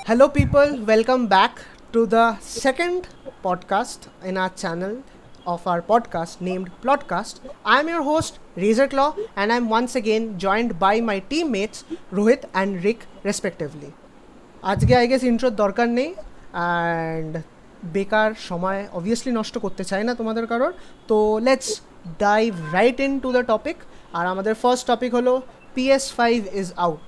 Hello, people. Welcome back to the second podcast in our channel of our podcast named Plotcast. I'm your host, Razor Claw, and I'm once again joined by my teammates, Rohit and Rick, respectively. আজকে I guess ইন্ট্রোর দরকার নেই and বেকার সময় obviously নষ্ট করতে চাই না তোমাদের কারোর, তো let's dive right into the দ্য টপিক। আর আমাদের ফার্স্ট টপিক হলো PS5 is out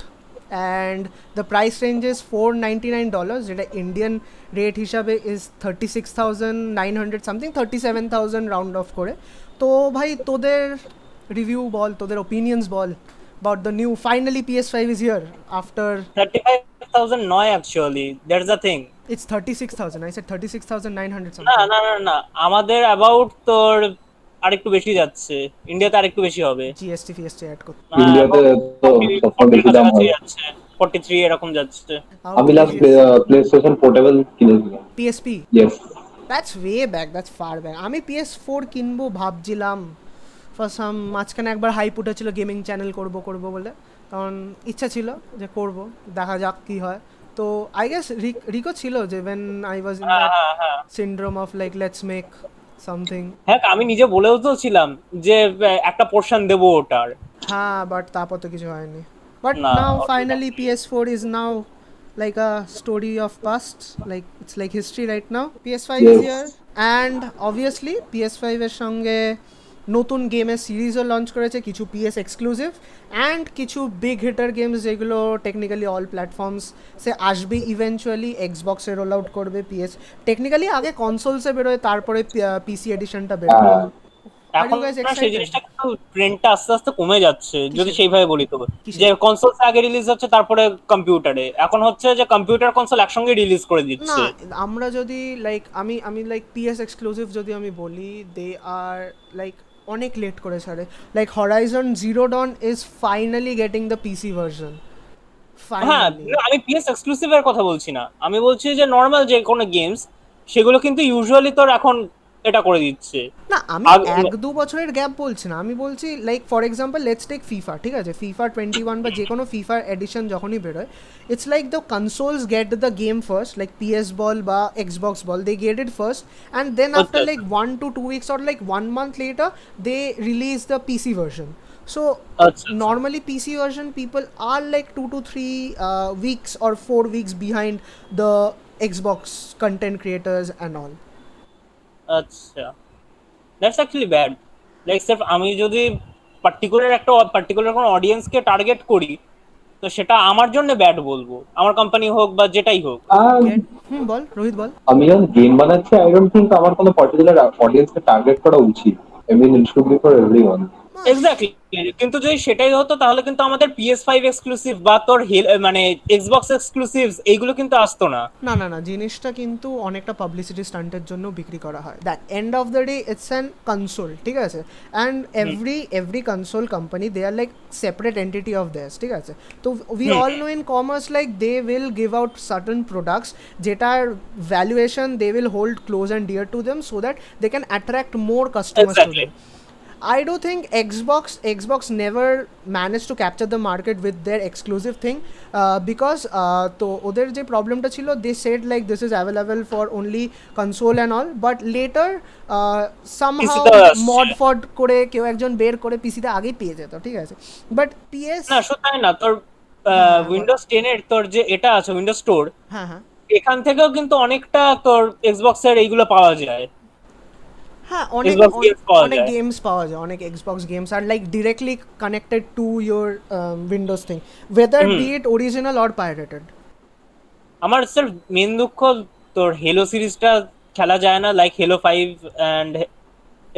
and the price range is $499, যেটা ইন্ডিয়ান রেট হিসাবে ইজ 36,900 সামথিং, 37,000 রাউন্ড অফ করে। তো ভাই তোদের রিভিউ বল, তোদের ওপিনিয়ন্স বল about the new finally PS5 is here after 35,000 নয় actually, that's the thing. it's 36,000. I said 36,900 something. না আমাদের about তোর আরেকটু বেশি যাচ্ছে, ইন্ডিয়াতে আরেকটু বেশি হবে। GST FST অ্যাড করতে ইন্ডিয়াতে তো সবসময় বেশি দাম হয়। 43 এরকম যাচ্ছে। আমি লাস্ট প্লেস্টেশন পোর্টেবল কিনেছিলাম। PSP? Yes. That's way back, that's far back. আমি PS4 কিনবো ভাবছিলাম, ফার্স্ট মাঝখানে একবার হাইপ উঠেছিল গেমিং চ্যানেল করব বলে, তখন ইচ্ছা ছিল যে করব, দেখা যাক কি হয়। তো আই গেস রিকো ছিল যে when I was in that syndrome of like let's make something. হ্যাঁ, আমি নিজে বলেও তো ছিলাম যে একটা পোরশন দেবো ওটার। হ্যাঁ, বাট তারপর তো কিছু হয়নি। But না, now finally PS4 is now like a story of past, like it's like history right now. PS5 is Yes. here and obviously PS5 এর সঙ্গে নতুন গেমের সিরিজও লঞ্চ করেছে, কিছু PS এক্সক্লুসিভ অ্যান্ড কিছু বিগ হিটার গেমস যেগুলো technically all platforms সে আসবে eventually. এক্সবক্সে roll out করবে, PS টেকনিক্যালি আগে কনসোলসে বেরোয়, তারপরে PC এডিশনটা বেরোবে। এখন সেই জিনিসটা কিন্তু ট্রেন্ডটা আস্তে আস্তে কমে যাচ্ছে, যদি সেইভাবে বলি তো, যে কনসোল আগে রিলিজ হচ্ছে তারপরে কম্পিউটারে, এখন হচ্ছে যে কম্পিউটার কনসোল একসঙ্গে রিলিজ করে দিচ্ছে। না, আমরা যদি লাইক আমি লাইক PS এক্সক্লুসিভ যদি আমি বলি, দে আর লাইক অনেক লেট করে ছাড়ে। Like Horizon Zero Dawn is finally getting the PC version. হ্যাঁ, আমি PS এক্সক্লুসিভ এর কথা বলছি না, আমি বলছি যে নরমাল যে কোনো গেমস সেগুলো কিন্তু ইউজুয়ালি তোর এখন এটা করে দিচ্ছে। না, আমি 1-2 বছরের গ্যাপ বলছি না, আমি বলছি like for example let's take FIFA, ঠিক আছে, FIFA 21 বা যে কোনো ফিফার এডিশন যখনই বেরোয়, it's like the consoles get the game first, like PS বল বা Xbox বল, they get it first and then after like 1 to 2 weeks or like 1 month later they release the PC version. So normally PC version people are like 2 to 3 weeks or 4 weeks behind the Xbox content creators and all. আচ্ছা, that's actually bad. Like sir, আমি যদি particular কোনো অডিয়েন্সকে target করি, তো সেটা আমার জন্য bad বলবো, আমার কোম্পানি হোক বা যেটাই হোক। বল রোহিত বল। আমি যখন গেম বানাচ্ছি, আই ডোন্ট থিংক আমার কোনো পার্টিকুলার অডিয়েন্সকে টার্গেট করা উচিত। I mean it should be for everyone. Exactly, কিন্তু যদি সেটাই হতো তাহলে কিন্তু আমাদের PS5 এক্সক্লুসিভ বা তোর মানে Xbox এক্সক্লুসিভস এইগুলো কিন্তু আসতো না। না, জিনিসটা কিন্তু অনেকটা পাবলিসিটি স্টান্টের জন্য বিক্রি করা হয়। That end of the day it's an console, ঠিক আছে, and every console company they are like separate entity of theirs, ঠিক আছে। তো we all know in commerce like they will give out certain products যেটার valuation they will hold close and dear to them so that they can attract more customers to them. I do think Xbox never managed to capture the market with their exclusive thing because to ওদের যে প্রবলেমটা ছিল, they said like this is available for only console and all, but later somehow mod fod করে কেউ একজন বের করে পিসিতে আগেই পেয়ে যেত, ঠিক আছে। বাট PS না, শুধু তাই না, তোর উইন্ডোজ 10 এর তোর যে এটা আছে উইন্ডোজ স্টোর, হ্যাঁ, এখান থেকেও কিন্তু অনেকটা তোর Xbox এর এইগুলো পাওয়া যায়। হ্যাঁ, অনেক গেমস পাওয়া যায়, অনেক Xbox গেমস আর like directly connected to your Windows thing, whether be it original or pirated. আমার স্যার মেন দুঃখ তোর হেলো সিরিজটা খেলা যায় না, লাইক হেলো 5 এন্ড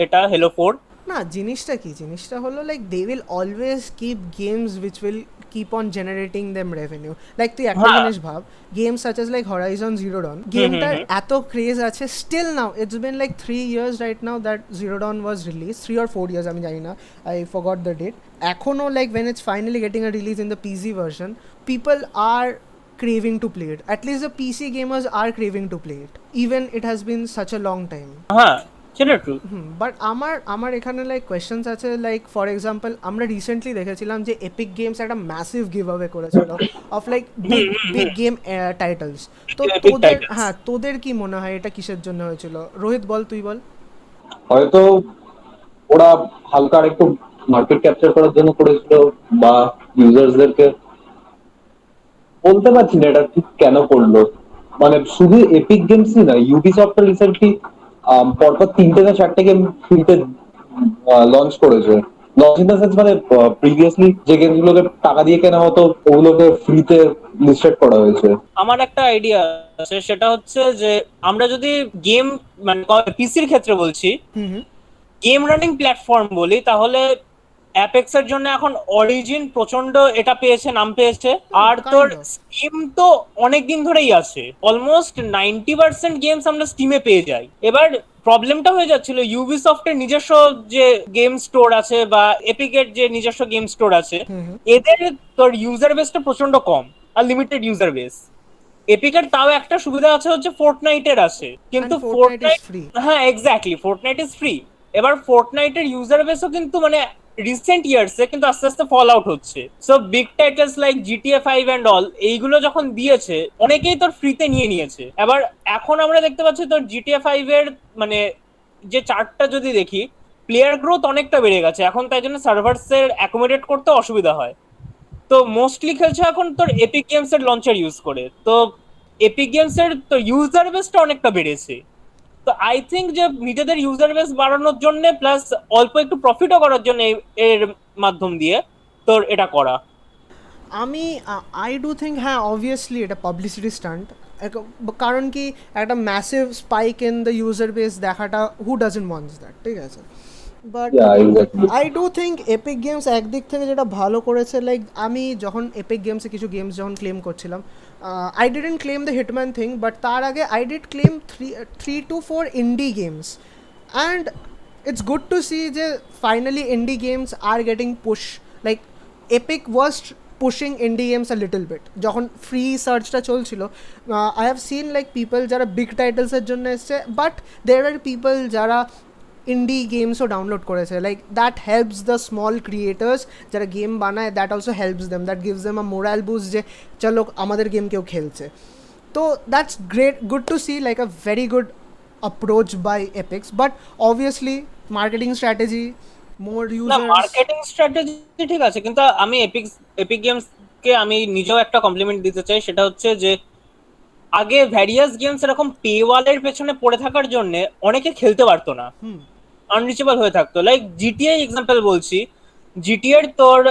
এটা হেলো 4। না, জিনিসটা হলো like they will always keep games which will keep on generating them revenue. Like তুই একটা জিনিস ভাব, games such as like Horizon Zero Dawn, গেমটার এত ক্রেজ আছে still now, it's been like 3 years right now that Zero Dawn was release, 3 or 4 years, আমি জানি না, আই ফরগট দ্য ডেট। এখনও like when it's finally getting a release in the PC version, people are craving to play it. At least the PC gamers are craving to play it, even it has been such a long time. হ্যাঁ, সেটা true. But আমার এখানে like questions আছে, like for example আমরা recently দেখেছিলাম যে epic games একটা massive give away করেছিল of like big big game titles. তো Epic তোদের titles। তোদের কি মনে হয় এটা কিসের জন্য হয়েছিল? রোহিত বল, তুই বল। হয়তো ওরা হালকা একটু মার্কেট ক্যাপচার করার জন্য করেছিল, বা ইউজার্সদেরকে বলতে পারছি না এটা ঠিক কেন করলো। মানে শুধু এপিক গেমসই না, ইউবিসফট রিসেন্টলি পরপর 3টে না 4টে গেম ফ্রিতে লঞ্চ করেছে। লঞ্চ ইন দ্য সেন্স মানে প্রিভিয়াসলি যে গেম গুলোকে টাকা দিয়ে কেনা হতো ওগুলোকে ফ্রিতে লিস্টেড করা হয়েছে। আমার একটা আইডিয়া আছে, সেটা হচ্ছে যে আমরা যদি গেম মানে পিসির ক্ষেত্রে বলছি, গেম রানিং প্ল্যাটফর্ম বলি, তাহলে অ্যাপেক্স এর জন্য এখন অরিজিন প্রচন্ড এটা পেয়েছে, নাম পেয়েছে। আর তোর Kind of. স্টিম তো অনেক দিন ধরেই আছে, অলমোস্ট 90% গেমস আমরা স্টিমে পেয়ে যাই। এবার প্রবলেমটা হয়ে যাচ্ছিল ইউবিসফটের নিজস্ব যে গেম স্টোর আছে বা এপিকের যে নিজস্ব গেম স্টোর আছে, এদের তোর ইউজার বেসটা প্রচন্ড কম আর লিমিটেড ইউজার বেস। এপিকের তাও একটা সুবিধা আছে হচ্ছে ফোর্টনাইটের আছে, কিন্তু And Fortnite is fortnight, free. হ্যাঁ এক্স্যাক্টলি, ফোর্টনাইট ইজ ফ্রি। এবার ফোর্টনাইটের ইউজার বেসও কিন্তু মানে রিসেন্ট ইয়ার্সে কিন্তু আস্তে আস্তে ফল আউট হচ্ছে। So big titles like GTA 5 and all এইগুলো যখন দিয়েছে অনেকেই তোর ফ্রিতে নিয়ে নিয়েছে। এবার এখন আমরা দেখতে পাচ্ছি তোর জিটিএ 5 এর মানে যে চার্টটা যদি দেখি, প্লেয়ার গ্রোথ অনেকটা বেড়ে গেছে এখন, তাই জন্য সার্ভার্সের অ্যাকোমোডেট করতে অসুবিধা হয়। তো মোস্টলি খেলছে এখন তোর এপিক গেমস এর লঞ্চার ইউজ করে। তো এপিক গেমস এর তো ইউজার বেসটা অনেকটা বেড়েছে। তো আই থিঙ্ক যে নিজেদের ইউজার বেস বাড়ানোর জন্য প্লাস অল্প একটু প্রফিটও করার জন্য এর মাধ্যম দিয়ে তোর এটা করা। আমি আই ডু থিঙ্ক হ্যাঁ অবভিয়াসলি এটা পাবলিসিটি স্টান্ট, কারণ কি একটা massive spike in the user base দেখাটা হু ডাজন্ট ওয়ান্টস দ্যাট, ঠিক আছে? But Yeah, exactly. I do think epic games একদিক থেকে যেটা ভালো করেছে, লাইক আমি যখন এপিক গেমসে কিছু গেমস যখন ক্লেম করছিলাম, I didn't claim the Hitman thing, but তার আগে I did claim 3 to 4 indie games. And it's good to see যে finally indie games are getting push, like Epic was pushing indie games a little bit যখন free সার্চটা চলছিল। I have seen like people যারা big টাইটেলসের জন্য এসছে, but there are people যারা indie গেমসও ডাউনলোড করেছে। Like that helps the small creators যারা গেম বানায়, that also helps them, that gives them a moral boost যে চলো আমাদের গেম কেউ খেলছে। তো that's great, good to see, like a very good approach by Epic's. But obviously marketing strategy, more না, users. Marketing strategy ঠিক আছে, কিন্তু আমি এপিক গেমস কে আমি নিজেও একটা কমপ্লিমেন্ট দিতে চাই। সেটা হচ্ছে যে আগে ভ্যারিয়াস গেমস এরকম পে ওয়ালের পেছনে পড়ে থাকার জন্য অনেকে খেলতে পারতো না, আনরিচেবল হয়ে থাকতো। লাইক জিটিএ এক্সাম্পল বলছি, জিটিএর তোর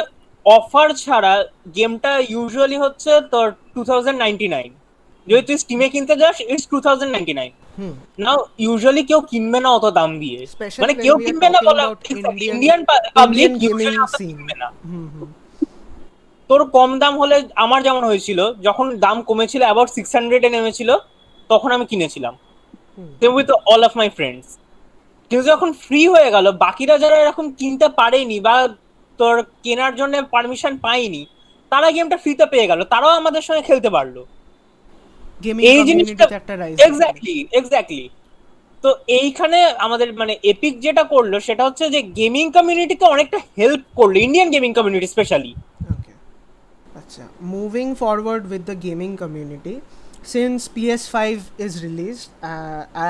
অফার ছাড়া গেমটা ইউজুয়ালি হচ্ছে তোর 2099, যদি তুই স্টিমে কিনতে যাস ইটস 2099। নাও ইউজুয়ালি কেউ কিনবে না অত দাম দিয়ে, Especially মানে when কেউ we are কিনবে না talking বলা, about Indian public Indian usually gaming অত scene. কিনবে না। তোর কম দাম হলে আমার যেমন হয়েছিল, যখন দাম কমেছিল অ্যাবাউট 600 এ নেমেছিল, তখন আমি কিনেছিলাম with all of my friends. কিন্তু যখন ফ্রি হয়ে গেল, বাকিরা যারা এরকম কিনতে পারেনি বা তোর কেনার জন্য পারমিশন পায়নি, তারা গেমটা ফ্রিতে পেয়ে গেল, তারাও আমাদের সঙ্গে খেলতে পারলো। গেমিং এই জিনিসটা কমিউনিটিতে একটা রাইজ। এক্স্যাক্টলি। তো এইখানে আমাদের মানে এপিক যেটা করলো সেটা হচ্ছে যে গেমিং কমিউনিটিকে অনেকটা হেল্প করলো, Indian gaming community specially. Okay. Acha. Moving forward with the gaming community, since PS5 is released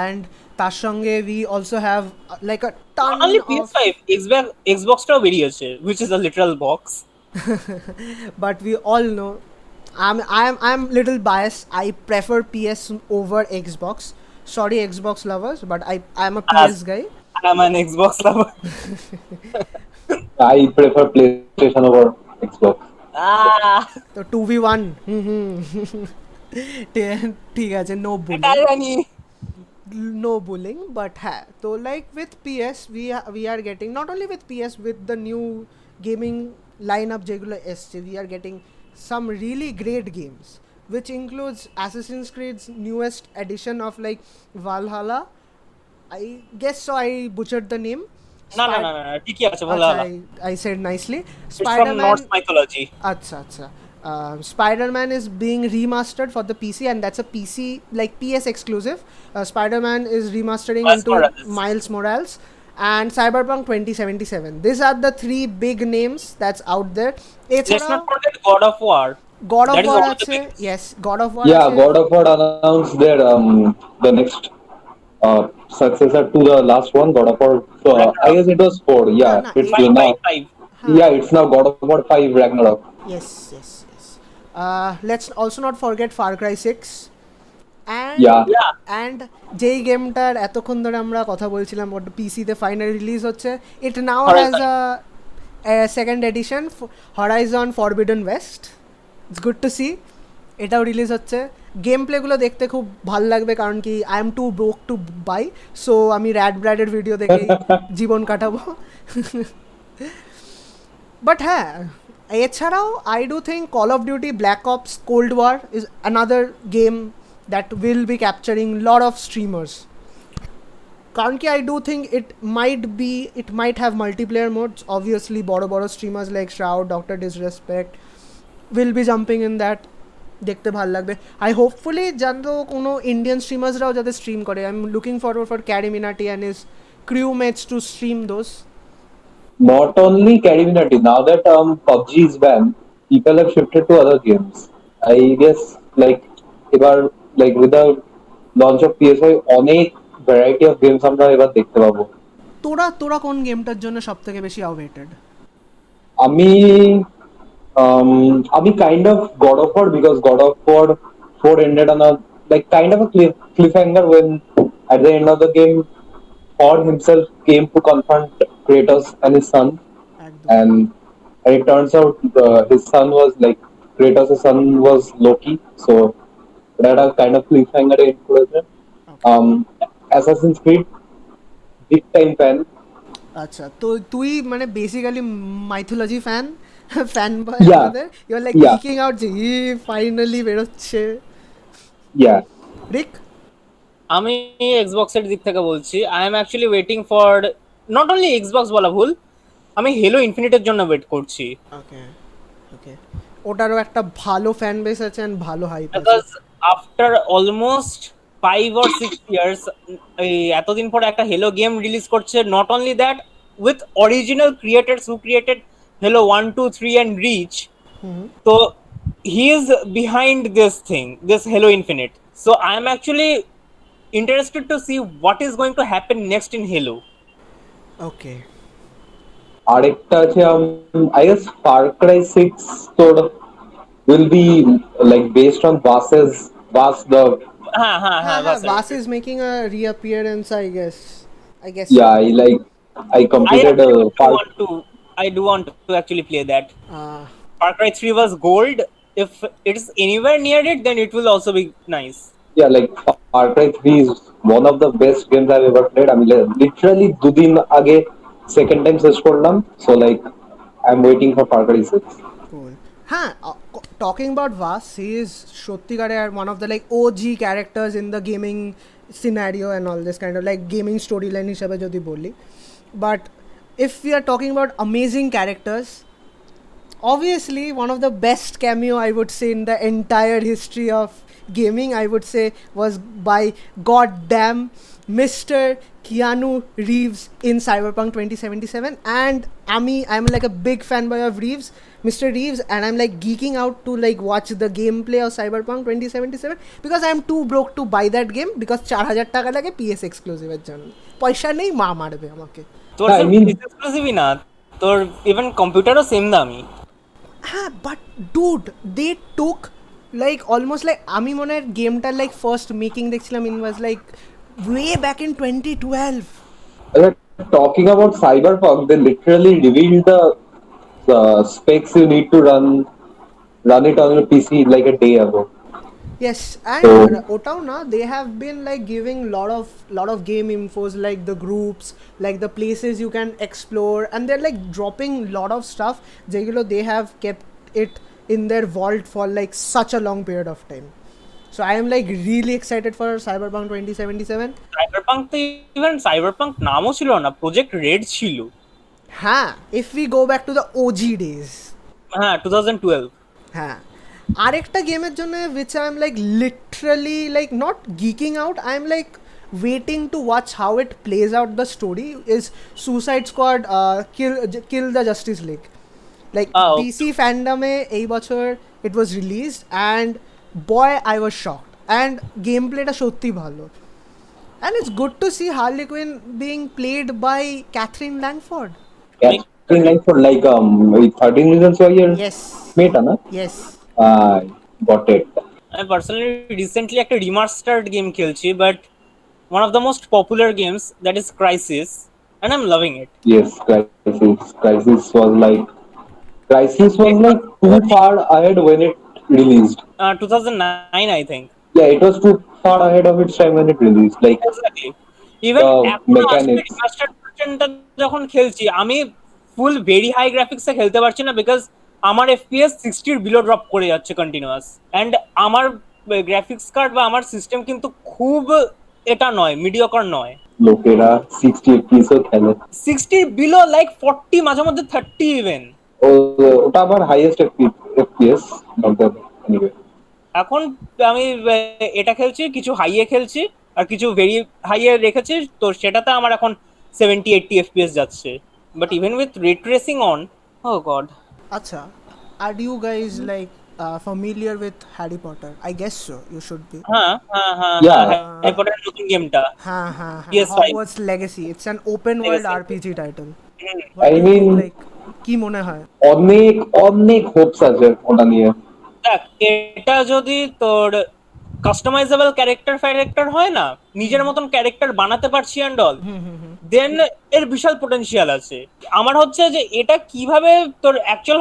and তার সঙ্গে we also have like a ton only of PS5, এক্সবক্সটাও বেরিয়েছে, which is a literal box. but we all know I'm little biased. I prefer PS over Xbox. Sorry Xbox lovers, but I'm a PS guy. I'm an Xbox lover. I prefer PlayStation over Xbox. তো 2v1 ঠিক আছে, no bullying, no bullying, but so like with PS we are getting, not only with PS, with the new gaming lineup jegulo esche, we are getting some really great games, which includes Assassin's Creed's newest edition of like Valhalla. I guess so, I butchered the name. না ঠিকই আছে, ভালো। I said nicely. It's from Norse mythology. আচ্ছা Spider-Man is being remastered for the PC, and that's a PC like PS exclusive. Spider-Man is remastering Miles into Morales. Miles Morales and Cyberpunk 2077. These are the three big names that's out there. Let's এছাড়াও not forget God of War. God of That is War one of the আছে, biggest. yes, God of War Yeah, আছে. God of War announced their the next successor to the last one, God of War. So I guess it was 4. Yeah, না, it's Five, now. five, five. Yeah, it's now God of War 5 Ragnarok. Yes, yes, yes. Let's also not forget Far Cry 6. And Yeah. Yeah. and যেই গেমটার এতক্ষণ ধরে আমরা কথা বলছিলাম ওটা পিসিতে ফাইনাল রিলিজ হচ্ছে, it now has a second edition, Horizon Forbidden West. It's good to see এটাও রিলিজ হচ্ছে। গেম প্লেগুলো দেখতে খুব ভাল লাগবে, কারণ কি I am too broke to buy, so আমি র্যাড ব্র্যাডের ভিডিও দেখেই জীবন কাটাবো। বাট হ্যাঁ, এছাড়াও I do think Call of Duty Black Ops Cold War is another game that will be capturing lot of streamers. কারণ কি I do think it might have multiplayer modes. Obviously বড় streamers like Shroud, Dr. Disrespect will be jumping in that. দেখতে ভালো লাগবে। I hopefully জানতো কোনো Indian স্ট্রিমার্সরাও যাতে stream করে। I'm looking forward for Carry Minati and his crewmates to stream those. Not only Cariminati, now that PUBG is banned, people have shifted to other games. I guess like এবার like with the launch of PS5 অনেক variety of games আমরা এবার দেখতে পাবো। তোরা কোন গেমটার জন্য সবথেকে বেশি অ্যাওয়েটেড? আমি আমি kind of God of War, because God of War 4 ended on a like kind of a cliffhanger when at the end of the game Thor himself came to confront Kratos and his son, একদম। and it turns out his son was like Kratos' son was Loki, so that a kind of cliffhanger included. Assassin's Creed, big time fan. আচ্ছা, তো তুই মানে basically mythology fanboy Yeah. আমাদের, you are like Yeah. Geeking out যে finally বেরোচ্ছে। Yeah, Rick? আমি এক্সবক্সের দিক থেকে বলছি, I am actually waiting for not only Xbox বলা ভুল, আমি হেলো ইনফিনিটের জন্য ওয়েট করছি। ওকে ওকে, ওটারও একটা ভালো ফ্যান বেস আছে এন্ড ভালো হাইপ আছে। Because after almost 5 or 6 years এই এতদিন পরে একটা হেলো গেম রিলিজ করছে, not only that with original creators who created Halo 1, 2, 3 and Reach. তো he is behind this thing, this Halo Infinite, so I am actually interested to see what is going to happen next in Halo. ওকে, আরেকটা আছে I guess Far Cry 6 sort of will be like based on Vaas the হ্যাঁ Vaas. Vaas is making a reappearance, I guess. yeah I completed I do want to actually play that. Uh, Far Cry 3 was gold. If it is anywhere near it, then it will also be nice. yeah, like Far Cry 3 is one of the best games I've ever played. I mean, literally 2 দিন আগে second time শেষ করলাম, so like I'm waiting for Far Cry 6. cool. হ্যাঁ, talking about Vaas, he is সত্যিকারে one of the like OG characters in the gaming scenario and all this kind of like gaming storyline হিসাবে যদি বলি। But if we are talking about amazing characters, obviously one of the best cameo I would say in the entire history of gaming, I would say, was by goddamn Mr. Keanu Reeves in Cyberpunk 2077. And I'm like a big fanboy of Reeves, Mr. Reeves, and I'm like geeking out to like watch the gameplay of Cyberpunk 2077 because I'm too broke to buy that game because 4000 টাকা লাগে PS exclusive এর জন্য। পয়সা নেই, মা মারবে আমাকে। তোর I mean- এক্সক্লুসিভই না, তোর ইভেন কম্পিউটারও সেম দামি। হ্যাঁ, but dude they took like almost like আমি মনে হয় গেমটার লাইক ফার্স্ট মেকিং দেখছিলাম in was like way back in 2012। Talking about Cyberpunk, they literally revealed the specs you need to run it on your PC like a day ago. Yes, and ওটাও না, they have been like giving lot of game infos like the groups, like the places you can explore, and they're like dropping lot of stuff যেগুলো they have kept it in their vault for like such a long period of time. So I am like really excited for Cyberpunk 2077. Cyberpunk তো even Cyberpunk নামও ছিল না, project red ছিল। হ্যাঁ, if we go back to the OG days. হ্যাঁ 2012। হ্যাঁ, আরেকটা গেমের জন্য which I'm like literally like not geeking out, I'm like waiting to watch how it plays out the story is Suicide Squad, kill the Justice League. Like DC fandom এ এই বছর it was released and boy I was shocked and gameplayটা সত্যি ভালো and it's good to see Harley Quinn being played by Catherine Langford. Catherine Langford like 13 Reasons Why এর Yes, মেয়েটা না? yes. Got it. আমি personally recently একটা remastered game খেলছি, but one of the most popular games, that is Crysis, and I'm loving it. Yes, Crisis was like too far ahead when it released. 2009 I think. Yeah, it was too far ahead of its time when it released. Like Exactly. Even এখন আজকে mechanics. Remastered ভার্সনটা যখন খেলছি আমি ফুল very high গ্রাফিক্সে খেলতে পারছি না, because আমার এফপিএস 60 এর বিলো ড্রপ করে যাচ্ছে কন্টিনিউয়াস, এন্ড আমার গ্রাফিক্স কার্ড বা আমার সিস্টেম কিন্তু খুব এটা নয়, মিডিওকর নয়। লোকেরা 60 FPS ও খেলে। 60 বিলো লাইক 40, মাঝে মধ্যে 30 ইভেন। ওটা আবার highest FPS not that anyway. এখন আমি এটা খেলছি, কিছু হাইয়ে খেলছি আর কিছু ভেরি হাইয়ে রেখেছি, তো সেটাতে আমার এখন 70-80 FPS যাচ্ছে, but even with ray tracing on, oh god. Acha, are you guys like familiar with Harry Potter? I guess so. You should be. হ্যাঁ হ্যাঁ হ্যাঁ, Yeah. হ্যারি পটারের নতুন গেমটা। Ha ha ha. PS5. Hogwarts Legacy. It's an open world Legacy. RPG title. Hmm. What I do you mean, think, like কি মনে হয়? অনেক Hopes আছে ওটা নিয়ে। দেখ, এটা যদি তোর কাস্টমাইজেবল ক্যারেক্টার হয় না, নিজের মতন ক্যারেক্টার বানাতে পারছি অ্যান্ড অল, দেন এর বিশাল পোটেনশিয়াল আছে। আমার হচ্ছে যে এটা কিভাবে তোর অ্যাকচুয়াল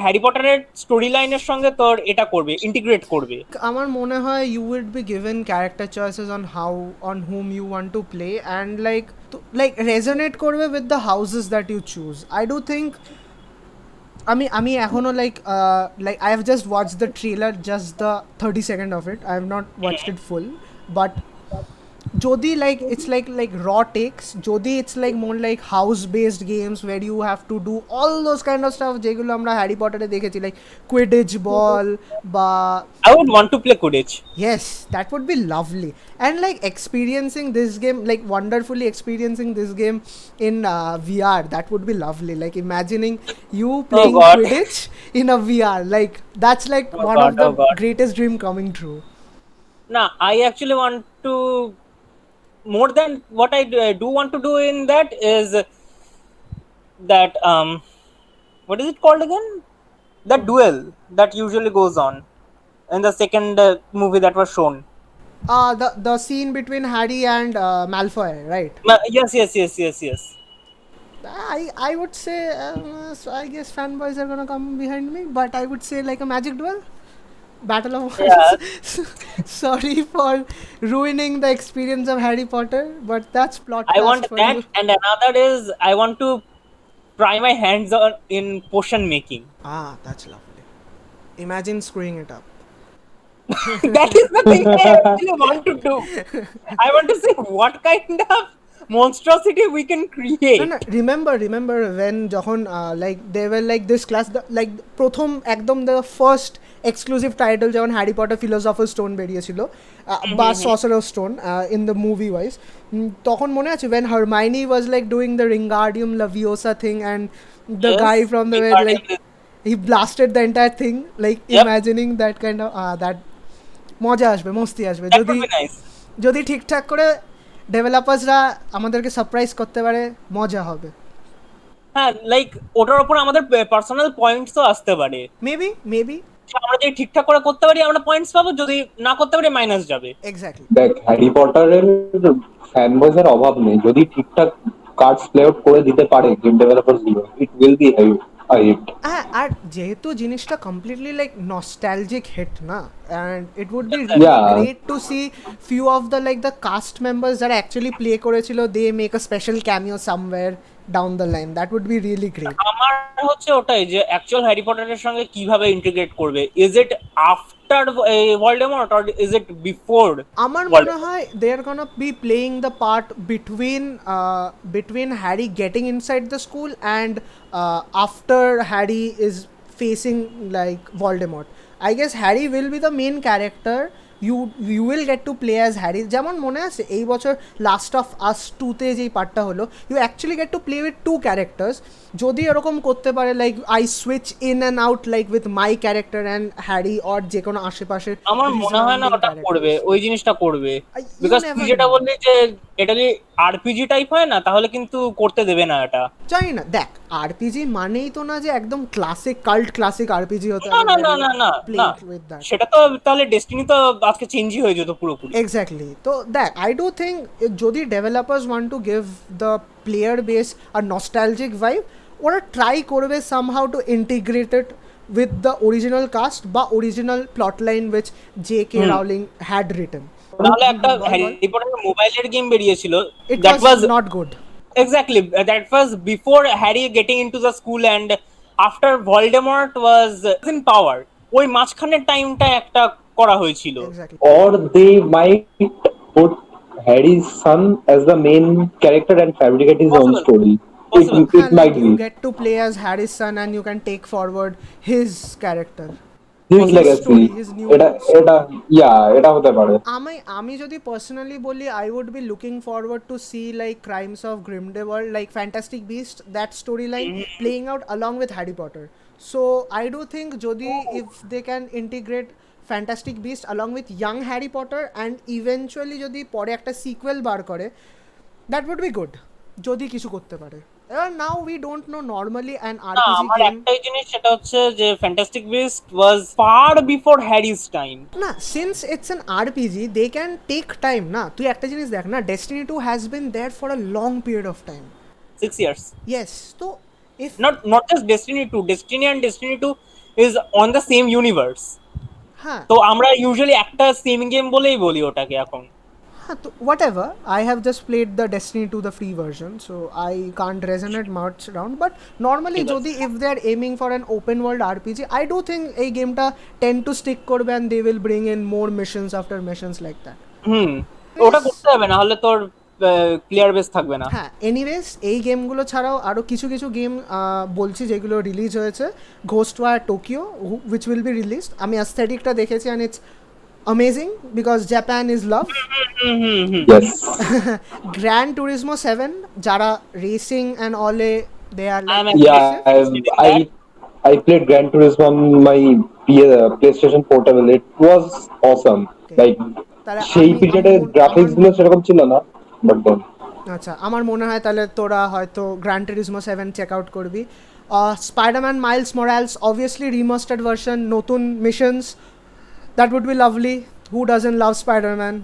হ্যারি পটারের স্টোরি লাইনের সঙ্গে তোর এটা করবে, ইন্টিগ্রেট করবে। আমার মনে হয় you would be given character choices on whom you want to play and like resonate করবে with the houses that you choose. I do think আমি এখনো like I have just watched the trailer, just the 30 second of it. I have not watched it full, but jodi like it's like raw takes, jodi it's like more like house based games where you have to do all those kind of stuff যেগুলো আমরা Harry পটারে দেখেছি, like quidditch ball বা I would want to play Quidditch. yes, that would be lovely. And like experiencing this game, like wonderfully experiencing this game in VR, that would be lovely. Like imagining you playing God. Quidditch in a VR, like that's like Oh one God, of the oh God. greatest dream coming true. Nah, I actually want to, more than what I do want to do in that is that what is it called again? That duel that usually goes on in the second movie that was shown. The scene between Harry and Malfoy, right? Yes. I would say so I guess fanboys are gonna come behind me, but I would say like a magic duel, battle of Yeah. sorry for ruining the experience of Harry Potter, but that's plot I want for that, you. and another is I want to try my hands on in potion making. That's lovely. Imagine screwing it up. That is the thing I actually want to do. I want to see what kind of monstrosity we can create. No, remember when যখন like they were like this class like প্রথম একদম the first exclusive title যখন Harry Potter philosopher stone বেরিয়েছিল বা সসারার stone in the movie wise, তখন মনে আছে when Hermione was like doing the Wingardium Leviosa thing and the Yes, guy from the where like he blasted the entire thing, like Yep. imagining that kind of that মজা আসবে, মস্তি আসবে That would be nice. যদি ঠিকঠাক করে ডেভেলপার্সরা আমাদেরকে surprise করতে পারে, মজা হবে। হ্যাঁ, লাইক ওটার উপর আমাদের পার্সোনাল পয়েন্টসও আসতে পারে। মেবি আমরা যদি ঠিকঠাক করে করতে পারি আমরা পয়েন্টস পাবো, যদি না করতে পারি মাইনাস যাবে। এক্স্যাক্টলি। দেখ, হ্যারি পটারের ফ্যানবয়েজ এর অভাব নেই, যদি ঠিকঠাক কার্ডস প্লে আউট করে দিতে পারে গেম ডেভেলপারস গুলো, ইট উইল বি হিট। হ্যাঁ, আর যেহেতু জিনিসটা কমপ্লিটলি লাইক নস্টালজিক হিট না, and it would be Yeah. really great to see few of the like the cast members যারা actually play করেছিল, they make a special cameo somewhere down the line. That would be really great. আমার হচ্ছে ওটাই যে actual Harry পটারের সঙ্গে কিভাবে integrate করবে। Is it after Voldemort or is it before? আমার মনে হয় they are gonna be playing the part between Harry getting inside the school and after Harry is facing like Voldemort, I guess Harry will be the main character. You will get to play as Harry. যেমন মনে আছে এই বছর last of us 2-তে যেই পার্টটা হলো, you actually get to play with two characters. যদি এরকম করতে পারে like I switch in and out like with my character and Harry or যে কোনো আশেপাশের, আমার মনে হয় না ওটা করবে, ওই জিনিসটা করবে, বিকজ তুই যেটা বললি যে এটা যদি আরপিজি টাইপ হয় না তাহলে কিন্তু করতে দেবে না এটা। জানি না, দেখ আরপিজি মানেই তো না যে একদম ক্লাসিক কাল্ট ক্লাসিক আরপিজি হতে না না না না না না, সেটা তো তাহলে ডেস্টিনি তো আজকে চেঞ্জই হয়ে যেত পুরোপুরি। এক্স্যাক্টলি, তো দেখ আই ডু থিঙ্ক যদি developers want to give the player base আর নস্টালজিক ভাইব, ওরা ট্রাই করবে somehow to integrate it with the original cast বা original plot line which J K. Rowling had written. তাহলে একটা হ্যারি পটারের মোবাইলের গেম বেরিয়েছিল, It that was was not good. exactly that was before Harry getting into the school and after Voldemort was in power. ওই মাঝখানের টাইমটা একটা করা হয়েছিল। Exactly. Or they might put Harry's son as the main character and fabricate his own Possible. story. Possible. It might You be get to play as Harry's son and you can take forward his character. his legacy. story, his new এটা হতে পারে। আমি যদি personally বলি, I would be looking forward to see like crimes of Grindelwald, like fantastic beast, that story line playing out along with Harry Potter. So I do think যদি if they can integrate fantastic beast along with young Harry Potter and eventually যদি পরে একটা sequel বার করে, that would be good যদি কিছু করতে পারে। Now we don't know normally an RPG আমার গেম, একটাই জিনিস সেটা হচ্ছে যে fantastic beast was far before Harry's time. না since it's an RPG they can take time না। তুই একটা জিনিস দেখ না, Destiny 2 has been there for a long period of time. 6 years. Yes, তো if Not just Destiny 2. Destiny and Destiny 2 is on the same universe. হ্যাঁ তো আমরা ইউজুয়ালি একটা সেম গেম বলেই বলি ওটাকে এখন। হ্যাঁ, তো whatever, I have just played the Destiny 2 the free version, so I can't resonate much around, but normally যদি if they are aiming for an open world RPG, I do think এই গেমটা tend to stick করবে and they will bring in more missions after missions like that. ওটা করতে হবে, না হলে তোর প্লেয়ার বেস থাকবে না। হ্যাঁ, এনিওয়েজ এই গেমগুলো ছাড়াও আরও কিছু কিছু গেম বলছি যেগুলো রিলিজ হয়েছে। Ghostwire Tokyo which will be released, আমি অ্যাস্থেটিকটা দেখেছি and it's amazing because Japan is love. Yes. Gran Turismo 7, যারা racing and all they are like Yeah, I played Gran Turismo on my PlayStation Portable. It was awesome. Like সেই পিরিয়ডে graphics গুলো সেরকম ছিল না, বাট দেন আচ্ছা আমার মনে হয় তাহলে তোরা হয়তো গ্র্যান্ড টুরিজমো 7 চেক আউট করবি। Spiderman Miles Morales, obviously remastered version, নতুন missions, that would be lovely. Who doesn't love Spider-Man?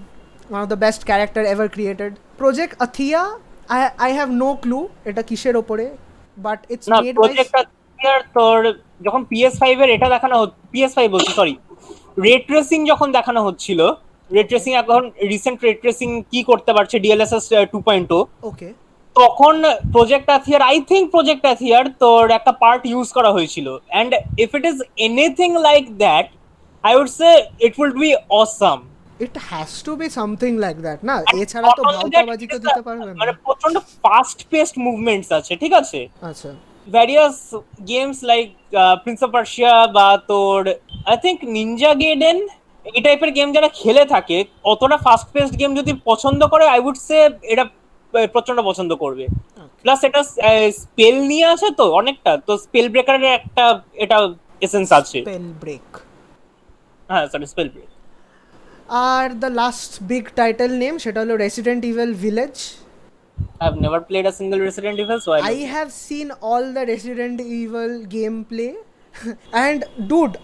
One of the best character ever created. Project Athia, I have no clue এটা কিসের ওপরে, but it's না made by project Athia তোর যখন PS5 এর এটা দেখানো PS5 বলছি সরি রে ট্রেসিং যখন দেখানো হচ্ছিল, রে ট্রেসিং এখন রিসেন্ট রে ট্রেসিং কি করতে পারছে DLSS 2.0, ওকে তখন Project Athia I think Project Athia তোর একটা পার্ট ইউজ করা হয়েছিল, and if it is anything like that I would say it would be awesome. it has to be something like that না, এছাড়া তো ভাউতাবাজি তো দিতে পারবে না। মানে প্রচন্ড ফাস্ট পেস্ট মুভমেন্টস আছে, ঠিক আছে। আচ্ছা various games like Prince of Persia বা তোর আই থিঙ্ক নিনজা গেডেন, এই টাইপের গেম যারা খেলে থাকে অতটা ফাস্ট পেস্ট গেম যদি পছন্দ করে, আই উড সে এটা প্রচন্ড পছন্দ করবে। প্লাস এটা স্পেল নিয়ে আছে তো অনেকটা, তো স্পেল ব্রেকারের একটা এটা এসেন্স আছে। স্পেল ব্রেক, হ্যাঁ সরি স্পেল ব্রেক। আর the last big title name সেটা হলো Resident Evil Village. I have never played a single Resident Evil, so I have seen all the Resident Evil gameplay and dude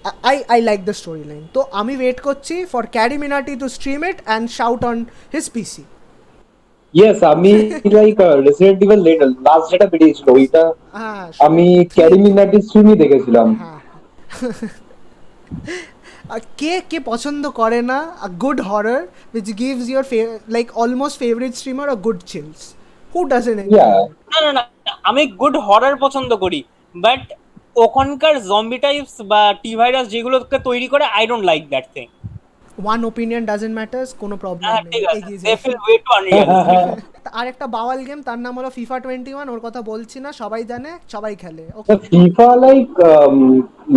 I like the storyline. তো আমি wait করছি for Carrie Minati to stream it and shout on his PC. Yes, আমি like Resident Evil last যেটা বেরিয়েছিল ওইটা আমি carry মিনাটি স্ট্রিমই দেখেছিলাম। কে কে পছন্দ করে না a good horror which gives your like almost favorite streamer a good chills? Who doesn't enjoy it? না না না, আমি গুড হরর পছন্দ করি, বাট ওখানকার জম্বি টাইপস বা টি ভাইরাস যেগুলোকে তৈরি করে I don't like that thing. One opinion doesn't matter, কোনো প্রবলেম নেই, এগিয়ে দে যাও। Feel way too unrealistic. আর একটা বাওয়াল গেম তার নাম হলো FIFA 21, ওর কথা বলছি না, সবাই জানে সবাই খেলে। ওকে FIFA like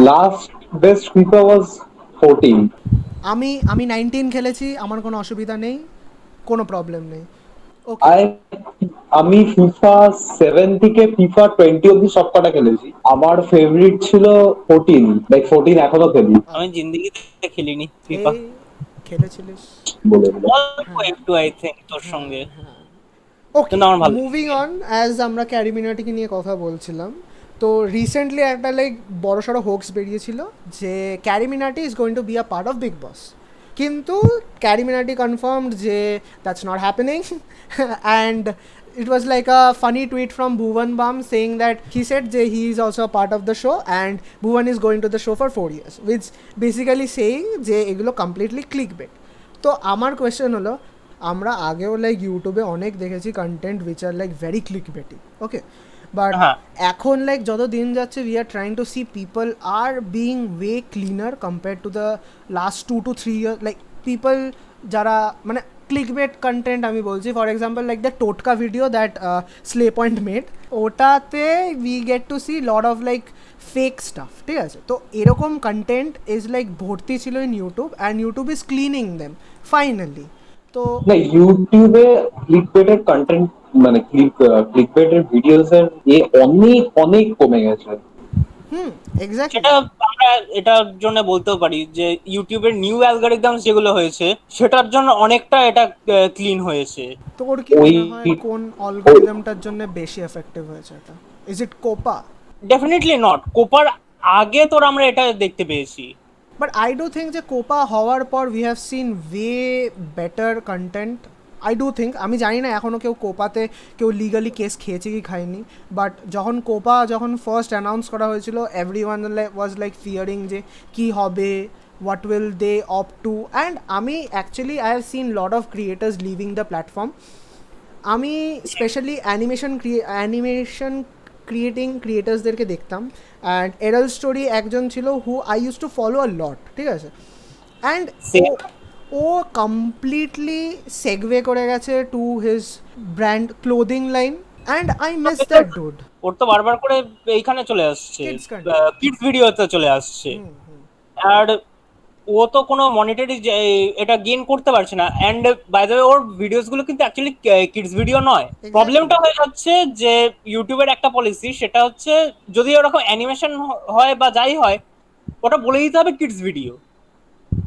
last best FIFA was 14। আমি 19 খেলেছি, আমার কোনো অসুবিধা নেই, কোনো প্রবলেম নেই। ওকে, আমি ফিফা 7 থেকে ফিফা 20 অব্দি সব কটা খেলেছি। আমার ফেভারিট ছিল 14, লাইক 14 এখনো খেলি আমি জিন্দেগিতে খেলিনি ফিফা, এই খেলেছিলিস? বলে বলে। অল্প একটু আই থিঙ্ক তোর সঙ্গে, ওকে, কিন্তু আমার ভালো মুভিং অন, অ্যাজ আমরা ক্যারিমিনাটিকে নিয়ে কথা বলছিলাম, তো রিসেন্টলি একটা লাইক বড়সড় হোক্স বেরিয়েছিল যে CarryMinati is going to be a part of Bigg Boss, কিন্তু ক্যারিমিনাটি কনফার্মড যে that's not happening and it was like a funny tweet from Bhuvan Bam saying that he said that he is also a part of the show and Bhuvan is going to the show for 4 years, which basically saying যে এগুলো completely clickbait. তো আমার question হলো, আমরা আগেও like ইউটিউবে অনেক দেখেছি content which are like very clickbaity, okay, but হ্যাঁ। এখন লাইক যত দিন যাচ্ছে we are trying to see people are being way cleaner compare to the last 2 to 3 year, like people যারা মানে ক্লিকবেট কন্টেন্ট আমি বলছি, ফর এক্সাম্পল লাইক দ্য টোটকা video that Slayy Point made, ওটাতে we get to see lot of like fake stuff, ঠিক আছে? তো এরকম কন্টেন্ট ইজ লাইক ভর্তি ছিল in YouTube and YouTube is cleaning them finally. তো না, ইউটিউবে ক্লিকবেটের কন্টেন্ট মানে ক্লিকবেটের ভিডিওস এর অনেক অনেক কমে গেছে। এক্স্যাক্টলি, সেটা আমরা এটার জন্য বলতেও পারি যে ইউটিউবের নিউ অ্যালগরিদমস যেগুলো হয়েছে সেটার জন্য অনেকটা এটা ক্লিন হয়েছে। তোর কি মনে হয় কোন অ্যালগরিদমটার জন্য বেশি এফেক্টিভ হয়েছে এটা? Is it COPPA? Definitely not কোপার আগে তোর আমরা এটা দেখতে পেয়েছি, বাট আই ডু থিঙ্ক যে কোপা হওয়ার পর we have seen way better content. I do think, আমি জানি না এখনও কেউ কোপাতে কেউ লিগালি কেস খেয়েছে কি খায়নি, বাট যখন ফার্স্ট অ্যানাউন্স করা হয়েছিল every one was like fearing যে কী হবে, what will they opt to, and আমি actually I have seen lot of creators leaving the platform. আমি স্পেশালি অ্যানিমেশন ক্রিয়েটিং ক্রিয়েটার্সদেরকে দেখতাম, অ্যান্ড এরল স্টোরি একজন ছিল who I use to follow a lot, ঠিক আছে? অ্যান্ড ও কমপ্লিটলি সেগওয়ে করে গেছে to his brand clothing line, and I miss that dude. ওর তো বারবার করে এইখানে চলে আসছে, Kids content. কিডস ভিডিওতে চলে আসছে, আর ও তো কোনো মনিটরি এটা গেইন করতে পারছে না। অ্যান্ড বাই দ্য ওয়ে ওর ভিডিওস গুলো কিন্তু অ্যাকচুয়ালি কিডস ভিডিও নয়। প্রবলেমটা হয়ে যাচ্ছে যে ইউটিউবের একটা পলিসি, সেটা হচ্ছে যদি ওরকম অ্যানিমেশন হয় বা যাই হয় ওটা বলে দিতে হবে কিডস ভিডিও।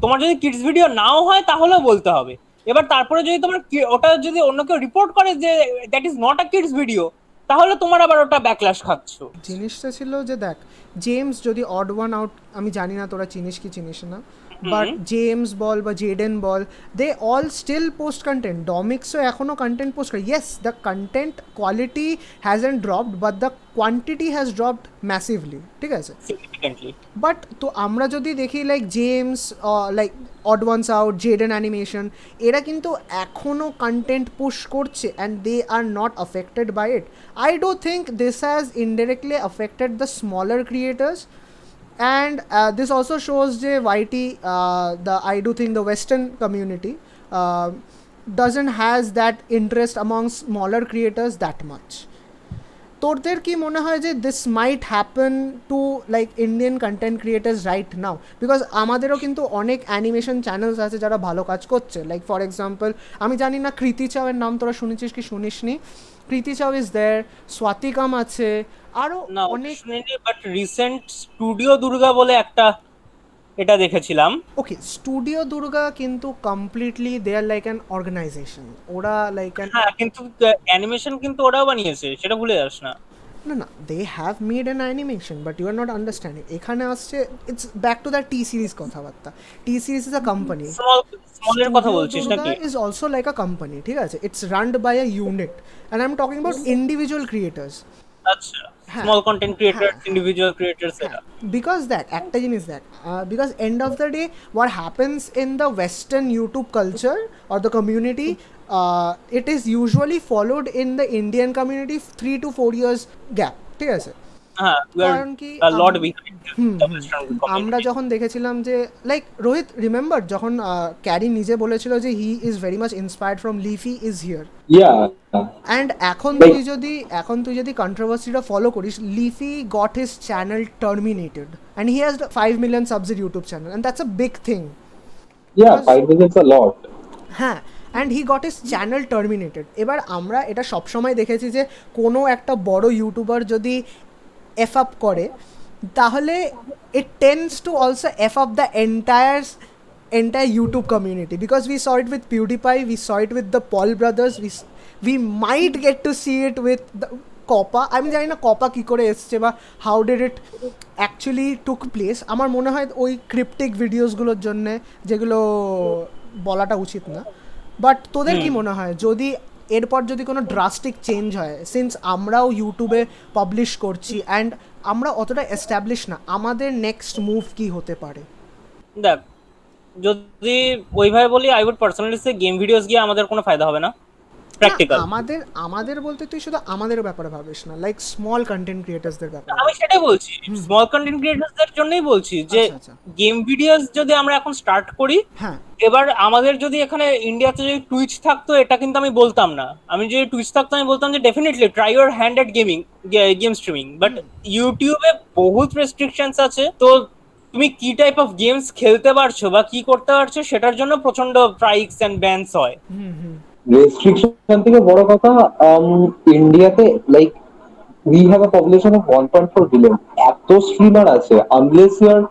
তোমার যদি কিডস ভিডিও নাও হয় তাহলেও বলতে হবে। এবার তারপরে যদি তোমার ওটা যদি অন্য কেউ রিপোর্ট করে যে that is not a kids video, তাহলে তোমার আবার ওটা ব্যাকল্যাশ খাচ্ছ। জিনিসটা ছিল যে দেখ, জেমস যদি অড ওয়ান আউট, আমি জানি না তোরা চিনিস কি চিনিস না, বাট জেমস বল বা জেডেন বল, they all still post content. ডমিক্সও এখনও কন্টেন্ট পোস্ট করে। Yes, the content quality hasn't dropped, but the quantity has dropped massively, ঠিক আছে? বাট তো আমরা যদি দেখি like James, like odd ones out, Jaiden Animation, এরা কিন্তু এখনও কন্টেন্ট পুশ করছে and they are not affected by it. I do think this has indirectly affected the smaller creators, and this also shows যে YT, I do think the Western community doesn't has that interest among smaller creators that much. তোদের কি মনে হয় যে this might happen to like Indian content creators right now? Because আমাদেরও কিন্তু অনেক animation channels আছে যারা ভালো কাজ করছে। লাইক ফর এক্সাম্পল, আমি জানি না কৃতি চাওয়ের নাম তোরা শুনেছিস কি শুনিসনি? কৃতি চাও ইজ দেয়ার, স্বাতিকাম আছে, আরও অনেক। বাট রিসেন্ট স্টুডিও দুর্গা বলে একটা এটা দেখেছিলাম। ওকে, স্টুডিও দুর্গা কিন্তু completely they are like an organisation, ওরা লাইক অ্যান, হ্যাঁ, কিন্তু অ্যানিমেশন কিন্তু ওরাও বানিয়েছে, সেটা ভুলে যাস না। না, they have made an animation, but you are not understanding. এখানে আসছে, it's back to the T Series কথাবার্তা। T Series is a company, স্মলের কথা বলছিস নাকি? Is also like a company, ঠিক আছে? It's run by a unit, and I am talking about individual creators. আচ্ছা, small content creators, individual creators এরা। Because that একটা জিনিস দেখ, because end of the day what happens in the Western YouTube culture or the community, it is usually followed in the Indian community 3 to 4 years gap, ঠিক আছে? হ্যাঁ, we are কারণ কি a lot behind the western আমরা community. যখন দেখেছিলাম যে like Rohit remember যখন ক্যারি নিজে বলেছিল যে he is very much inspired from leafy is here, Yeah. And এখন তুই যদি কন্ট্রোভার্সিটা ফলো করিস, leafy goat his channel terminated and he has 5 million subs in YouTube channel and that's a big thing. Yeah, 5 million is a lot. হ্যাঁ, and he got is channel terminated. এবার আমরা এটা সবসময় দেখেছি যে কোনো একটা বড় ইউটিউবার যদি এফ আপ করে তাহলে it tends to also F up the entire YouTube community, because we saw it with PewDiePie, we saw it with the Paul brothers, we might get to see it with the COPPA. আমি জানি না COPPA কী করে এসছে বা how did it actually took place. আমার মনে হয় ওই ক্রিপ্টিক ভিডিওসগুলোর জন্যে, যেগুলো বলাটা উচিত না। বাট তোদের কি মনে হয় যদি এরপর যদি কোনো ড্রাস্টিক চেঞ্জ হয়, সিন্স আমরাও ইউটিউবে পাবলিশ করছি অ্যান্ড আমরা অতটা এস্টাবলিশ না, আমাদের নেক্সট মুভ কি হতে পারে? দেখ, যদি ওইভাবে বলি, I would personally say game videos গিয়ে আমাদের কোনো ফায়দা হবে না প্র্যাকটিক্যাল। আমাদের বলতে তুই শুধু আমাদের ব্যাপারে ভাবিস না, লাইক স্মল কন্টেন্ট ক্রিয়েটার্সদের ব্যাপারে। আমি সেটাই বলছি, স্মল কন্টেন্ট ক্রিয়েটরদের জন্যই বলছি যে গেম ভিডিওস যদি আমরা এখন স্টার্ট করি, হ্যাঁ, এবার আমাদের যদি এখানে ইন্ডিয়াতে যদি টুইচ থাকতো, এটা কিন্তু আমি বলতাম না। আমি যদি টুইচ থাকতো আমি বলতাম যে definitely try your hand at game streaming, but ইউটিউবে বহুত রেস্ট্রিকশনস আছে। তো তুমি কি টাইপ অফ গেমস খেলতে পারছো বা কি করতে পারছো সেটার জন্য প্রচন্ড স্ট্রাইকস এন্ড ব্যানস হয়। রেস্ট্রিকশন থেকে বড় কথা, ইন্ডিয়াতে like we have a population of 1.4 billion. এত স্ট্রিমার আছে, unless you are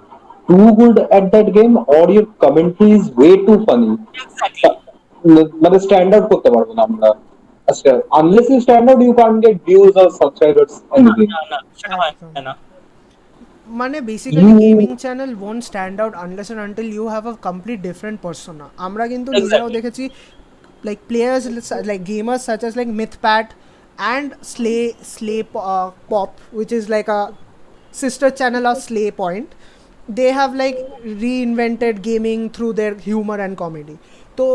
too good at that game or your commentary is way too funny, মানে স্ট্যান্ড আউট করতে পারবো না আমরা। unless you stand out you can't get views or subscribers anything. না, সেটা হয় না। মানে basically gaming channel won't stand out unless and until you have a complete different persona. আমরা কিন্তু নিজেরাও দেখেছি like players like gamers such as like MythPat and Slay Pop, which is like a sister channel of Slay Point. They have like reinvented gaming through their humor and comedy. তো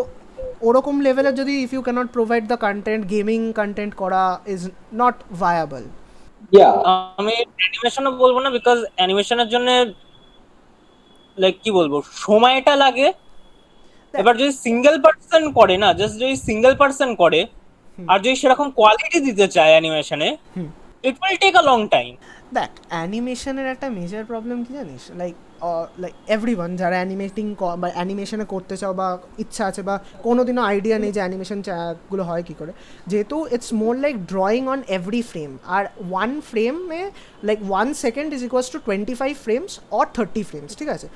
ওরকম লেভেলে যদি if you cannot provide the content, gaming content করা is not viable. আমি অ্যানিমেশনও বলবো না, because অ্যানিমেশনের জন্য like কি বলবো, সময়টা লাগে। এবার যদি সিঙ্গেল পার্সন করে না, জাস্ট যদি সিঙ্গেল পার্সন করে আর যদি সেরকম কোয়ালিটি দিতে চায় অ্যানিমেশনে, it will take a long time. দেখ, অ্যানিমেশনের একটা মেজর প্রবলেম কি জানিস, লাইক এভরিওয়ান যারা বা অ্যানিমেশনে করতে চাও বা ইচ্ছা আছে বা কোনোদিনও আইডিয়া নেই যে অ্যানিমেশন গুলো হয় কী করে, যেহেতু it's more like drawing on every frame, আর 1 ফ্রেমে like 1 second is equals to 25 frames or 30 frames, ঠিক আছে?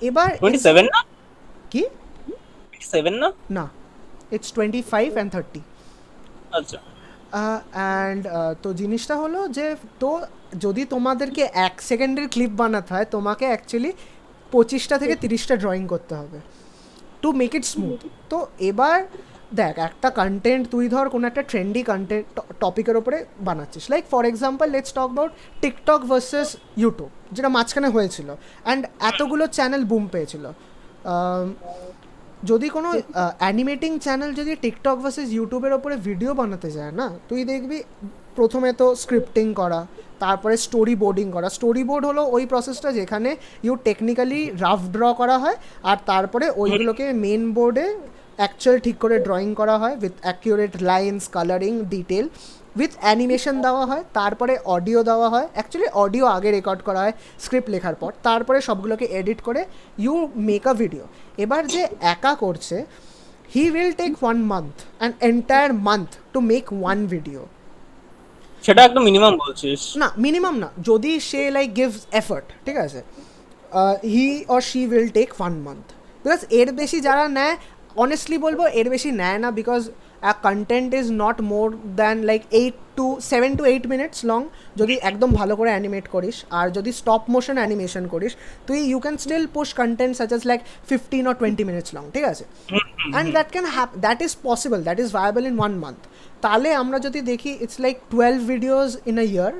এবার 27 না কি 27 না, ইটস 25 and 30। আচ্ছা, অ্যান্ড তো জিনিসটা হলো যে তো যদি তোমাদেরকে 1 সেকেন্ডের ক্লিপ বানাতে হয়, তোমাকে অ্যাকচুয়ালি 25টা থেকে 30টা ড্রয়িং করতে হবে টু মেক ইট স্মুথ। তো এবার দেখ, একটা কন্টেন্ট তুই ধর কোনো একটা ট্রেন্ডি কন্টেন্ট টপিকের ওপরে বানাচ্ছিস, like for example let's talk about TikTok versus YouTube, যেটা মাঝখানে হয়েছিল অ্যান্ড এতগুলো চ্যানেল বুম পেয়েছিল। যদি কোনো অ্যানিমেটিং চ্যানেল যদি টিকটক ভার্সেস ইউটিউবের ওপরে ভিডিও বানাতে যায় না, তুই দেখবি প্রথমে তো স্ক্রিপ্টিং করা, তারপরে স্টোরি বোর্ডিং করা। স্টোরি বোর্ড হলো ওই প্রসেসটা যেখানে টেকনিক্যালি রাফ ড্র করা হয় আর তারপরে ওইগুলোকে মেন বোর্ডে অ্যাকচুয়াল ঠিক করে ড্রয়িং করা হয় with accurate lines, colouring, detail, with animation দেওয়া হয়, তারপরে অডিও দেওয়া হয়। অ্যাকচুয়ালি অডিও আগে রেকর্ড করা হয় স্ক্রিপ্ট লেখার পর, তারপরে সবগুলোকে এডিট করে ইউ মেক আ ভিডিও। এবার যে একা করছে, he will take 1 month, an entire month to make 1 video. সেটা একদম মিনিমাম বলছিস? না, মিনিমাম না, যদি সে লাইক গিভস এফর্ট, ঠিক আছে, he or she will take 1 month, because এর বেশি যারা নেয়, অনেস্টলি বলবো এর বেশি নেয় না, because a content is not more than like 7 to 8 minutes long যদি একদম ভালো করে অ্যানিমেট করিস। আর যদি স্টপ মোশন অ্যানিমেশন করিস, তুই you can still push content such as like 15 or 20 minutes long, ঠিক আছে? And that is possible, that is viable in 1 month। তাহলে আমরা যদি দেখি it's like 12 videos in a year,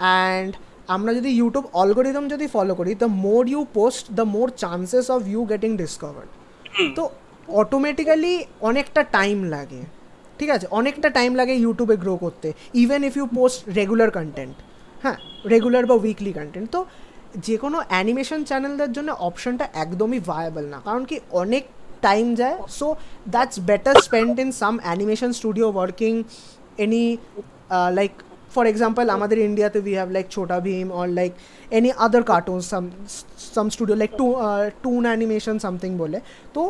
and আমরা যদি ইউটিউব অ্যালগরিদম যদি ফলো করি, the more you post the more chances of you getting discovered. তো অটোমেটিক্যালি অনেকটা টাইম লাগে, ঠিক আছে, অনেকটা টাইম লাগে ইউটিউবে গ্রো করতে, even if you post regular content. হ্যাঁ, রেগুলার বা উইকলি কন্টেন্ট। তো যে কোনো অ্যানিমেশন চ্যানেলদের জন্য অপশনটা একদমই ভায়াবল না, কারণ কি অনেক টাইম যায়। So that's better spend in some animation studio working any like for example আমাদের ইন্ডিয়াতে we have like Chhota Bheem or like any other cartoons, some studio like Toon Animation something bole, তো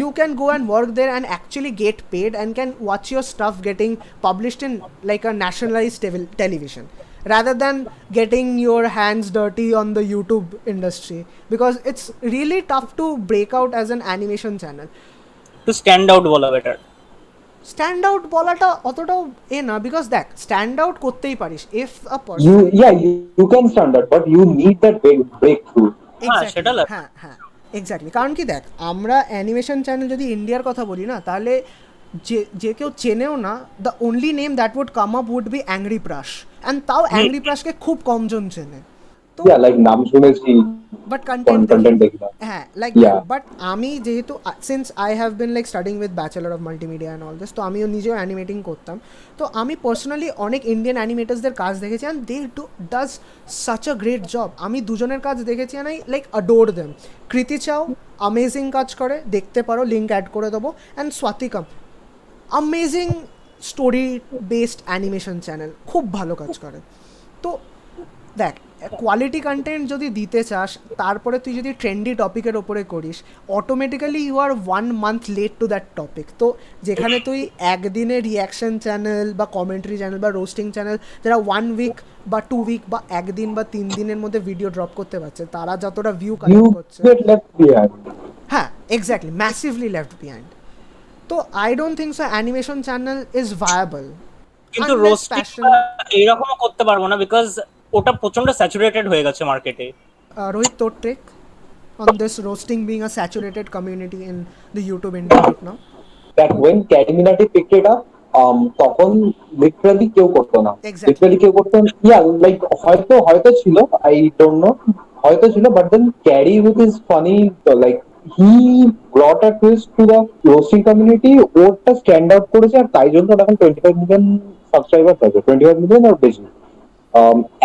you can go and work there and actually get paid and can watch your stuff getting published in like a nationalized television rather than getting your hands dirty on the YouTube industry, because it's really tough to break out as an animation channel. To stand out বলা better. Stand out বলাটা অতটাও এ না, because দেখ stand out করতেই পারিস if a You yeah, you can stand out, but you need that breakthrough. সেটা লাগে। হ্যাঁ হ্যাঁ এক্স্যাক্টলি, কারণ কি দেখ আমরা অ্যানিমেশন চ্যানেল যদি ইন্ডিয়ার কথা বলি না, তাহলে যে কেউ চেনেও না, the only name that would come up would be Angry Prash, and তাও অ্যাংরি প্রাশকে খুব কমজন চেনে। তো Yeah, like নাম শুনেছি, বাট কন্টেন্ট দেখি না। হ্যাঁ লাইক Yeah. বাট আমি যেহেতু since I have been like studying with bachelor of multimedia and all this, তো আমিও নিজেও অ্যানিমেটিং করতাম। তো আমি পার্সোনালি অনেক ইন্ডিয়ান অ্যানিমেটার্সদের কাজ দেখেছি and they does such a great job. আমি দুজনের কাজ দেখেছি and I like adore them. Kriti চাও অ্যামেজিং কাজ করে, দেখতে পারো, লিঙ্ক অ্যাড করে দেবো। অ্যান্ড স্বাতিকাম amazing story based animation channel, খুব ভালো কাজ করে। তো দেখ কোয়ালিটি কন্টেন্ট যদি দিতে চাস, তারপরে তুই যদি ট্রেন্ডি টপিকের ওপরে করিস, automatically you are 1 month late to that topic. তো যেখানে তুই একদিনে রিয়াকশন চ্যানেল বা কমেন্ট্রি চ্যানেল বা রোস্টিং চ্যানেল যারা 1 week বা 2 week বা একদিন বা 3 দিনের মধ্যে ভিডিও ড্রপ করতে পারছে, তারা যতটা ভিউ You কালেক্ট করছে, get left behind. হ্যাঁ এক্স্যাক্টলি, ম্যাসিভলি লেফট বিহাইন্ড। তো I don't think so animation channel is viable. কিন্তু রোস্টিং এইরকমও করতে পারবো না, বিকজ ওটা প্রচন্ড স্যাচুরেটেড হয়ে গেছে মার্কেটে। Rohit, your take on this roasting being a saturated community in the YouTube industry right now? That when Catiminati picked it up, তখন লিটারালি কেউ করতো না, Exactly. লিটারালি কেউ করতো না। ইয়া লাইক হয়তো ছিল, আই ডোন্ট নো, হয়তো ছিল, but then Carry with is funny, like he brought a twist to the roasting community. ওরটা স্ট্যান্ড আউট করেছে, আর তাই জন্য ওর এখন 25 মিলিয়ন সাবস্ক্রাইবার থাকে, 25 মিলিয়ন আর বেশি।